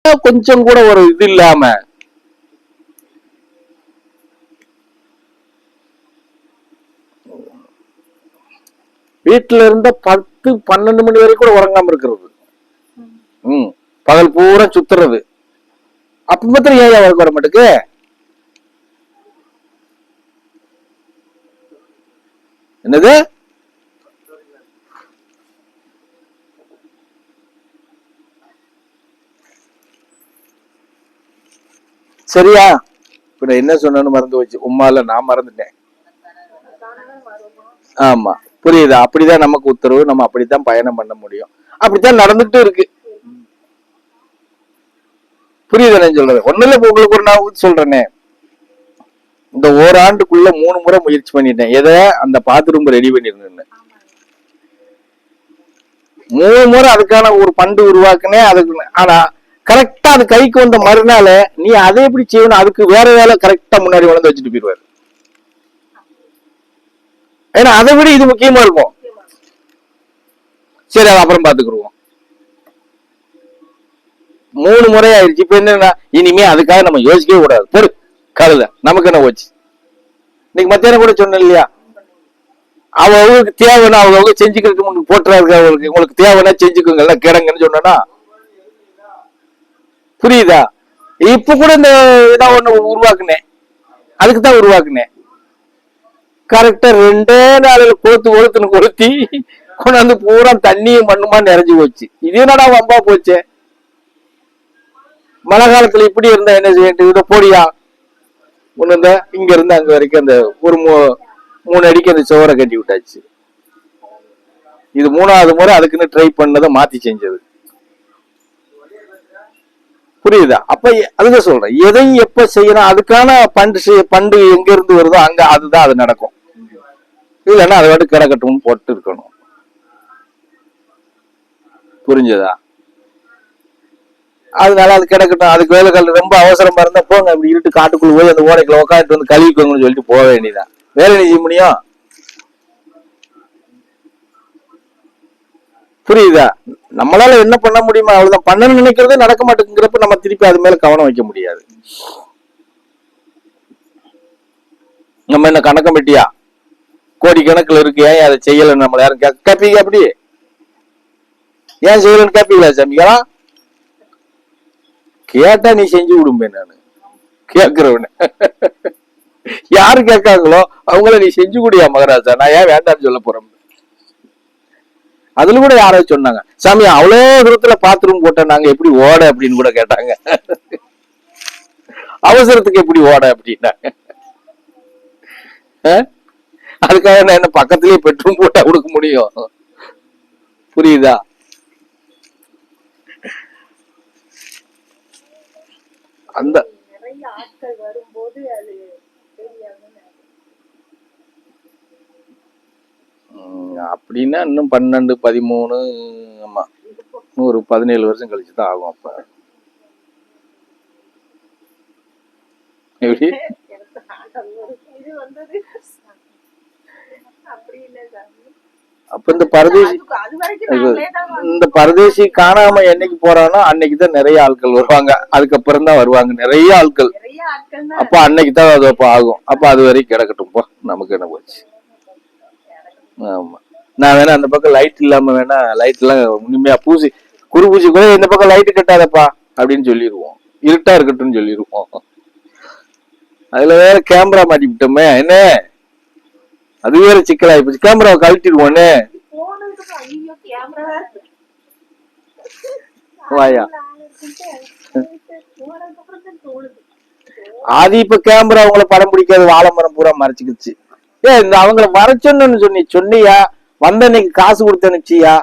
கொஞ்சம் கூட ஒரு இது இல்லாம வீட்டுல இருந்த 10-12 மணி வரைக்கும் கூட உறங்காம இருக்கிறது. பகல் பூரா சுத்துறது. அப்ப மாத்திரம் ஏன் அவருக்கு வர மாட்டேக்கு? என்னது? சரியா? இப்ப என்ன சொன்னு மறந்து வச்சு உம்மால நான் மறந்துட்டேன். ஆமா, புரியுதா? அப்படிதான் நமக்கு உத்தரவு. நம்ம அப்படித்தான் பயணம் பண்ண முடியும். அப்படித்தான் நடந்துட்டு இருக்கு. புரியுதா நான் சொல்றது? ஒண்ணு இல்ல, உங்களுக்கு ஒரு நான் சொல்றேனே, இந்த ஓராண்டுக்குள்ள 3 முறை முயற்சி பண்ணிட்டேன். எதை? அந்த பாத்ரூம் ரெடி பண்ணிருந்தேன். 3 முறை அதுக்கான ஒரு பண்டு உருவாக்குனேன். அதுக்கு ஆனா கரெக்டா அது கைக்கு வந்த மறுநாள் நீ அதை எப்படி செய்யணும், அதுக்கு வேற வேலை கரெக்டா முன்னாடி வளர்ந்து வச்சுட்டு போயிடுவாரு. ஏன்னா அதை விட இது முக்கியமா இருக்கும். சரி, அது அப்புறம் பாத்துக்கிடுவோம். 3 முறை ஆயிடுச்சு. இப்ப என்னன்னா இனிமே அதுக்காக நம்ம யோசிக்கவே கூடாது. பொறு கழுத நமக்கு என்ன போச்சு. இன்னைக்கு மத்தியானம் கூட சொன்னேன் இல்லையா, அவங்களுக்கு தேவைன்னா அவங்க செஞ்சுக்கிறதுக்கு போட்டுறாரு. அவங்களுக்கு உங்களுக்கு தேவைன்னா செஞ்சுக்கோங்க, கிடங்குன்னு சொன்னா புரியுதா? இப்ப கூட இந்த இதான் ஒண்ணு உருவாக்குனேன், அதுக்குதான் உருவாக்குனேன். கரெக்டா 2 நாளில் கொளுத்துன்னு கொளுத்தி கொண்டாந்து பூரா தண்ணியும் மண்ணுமா நிறைஞ்சு போச்சு. இது என்னடா வம்பா போச்சு. மழை காலத்துல இப்படி இருந்தா என்ன செய்ய? போடியா ஒண்ணு இந்த இங்க இருந்து அங்க வரைக்கும் அந்த ஒரு 3 அடிக்கு அந்த சுவரை கட்டி விட்டாச்சு. இது 3வது முறை அதுக்குன்னு ட்ரை பண்ணதை மாத்தி செஞ்சது. புரியுதா? அப்ப அதுதான் சொல்றேன், எதையும் எப்ப செய்யணும் அதுக்கான பண்டு எங்க இருந்து வருதோ அங்க அதுதான் அது நடக்கும். இல்லைன்னா அதை விட்டு கிடக்கட்டும்னு போட்டு இருக்கணும். புரிஞ்சதா? அதனால அது கிடக்கட்டும். அதுக்கு வேலை கால ரொம்ப அவசரமா இருந்தா போங்க, அப்படி இருட்டு காட்டுக்குள்ள போய் அந்த ஓடைக்குள்ள உட்காந்துட்டு வந்து கழுவிக்கோங்கன்னு சொல்லிட்டு போக வேண்டியதான். வேலை செய்ய முடியும். புரியுதா? நம்மளால என்ன பண்ண முடியுமா அவ்வளவுதான். பண்ணணும்னு நினைக்கிறதே நடக்க மாட்டேங்கிறப்ப நம்ம திருப்பி அது மேல கவனம் வைக்க முடியாது. நம்ம என்ன கணக்கம் பெட்டியா? கோடி கணக்குல இருக்கு, ஏன் அதை செய்யலன்னு நம்மள யாரும் கேப்பீங்க? அப்படி ஏன் செய்யலன்னு கேப்பீங்களா சாமிங்களா? கேட்டா நீ செஞ்சு விடுமே. நானு கேட்கிறவன யாரு கேட்காங்களோ அவங்கள நீ செஞ்சு குடியா மகராஜா, நான் ஏன் வேண்டாம்னு சொல்ல போறேன். அதுல கூட யாரோ சொன்னாங்க, சாமி அவ்வளவு தூரத்துல பாத்ரூம் போட்ட நாங்க எப்படி ஓட அப்படின்னு கூட கேட்டாங்க. அவசரத்துக்கு எப்படி ஓட அப்படின்னாங்க. அதுக்காக நான் என்ன பக்கத்திலேயே பெட்ரூம் போட்டா கொடுக்க முடியும்? புரியுதா? அந்த அப்படின்னா இன்னும் 12, 13, ஆமா ஒரு 17 வருஷம் கழிச்சுதான் ஆகும். அப்ப எப்படி அப்ப இந்த பரதேசி காணாம என்னைக்கு போறானோ அன்னைக்குதான் நிறைய ஆட்கள் வருவாங்க. அதுக்கப்புறம் தான் வருவாங்க நிறைய ஆட்கள். அப்ப அன்னைக்குதான் அது அப்ப ஆகும். அப்ப அது வரைக்கும் கிடக்கட்டும் போ, நமக்கு என்ன போச்சு. ஆமா, நான் வேணா அந்த பக்கம் லைட் இல்லாம வேணா லைட் எல்லாம் உண்மையா பூசி குறுபூசி கூட இந்த பக்கம் லைட்டு கட்டாதப்பா அப்படின்னு சொல்லிடுவோம். இருட்டா இருக்கட்டும் சொல்லிடுவோம். அதுல வேற கேமரா மாட்டி விட்டோமே, என்ன அது வேற சிக்கலாயி போச்சு. கேமராவை கழட்டிடுவோன்னு வாயா. ஆதி இப்ப கேமரா அவங்கள படம் பிடிக்காது, வாழை மரம் பூரா மறைச்சுக்கிச்சு. இந்த அவங்கள மறைச்சோன்னு சொன்னியா? வந்த அன்னைக்கு காசு கொடுத்து அனுப்பிச்சியா?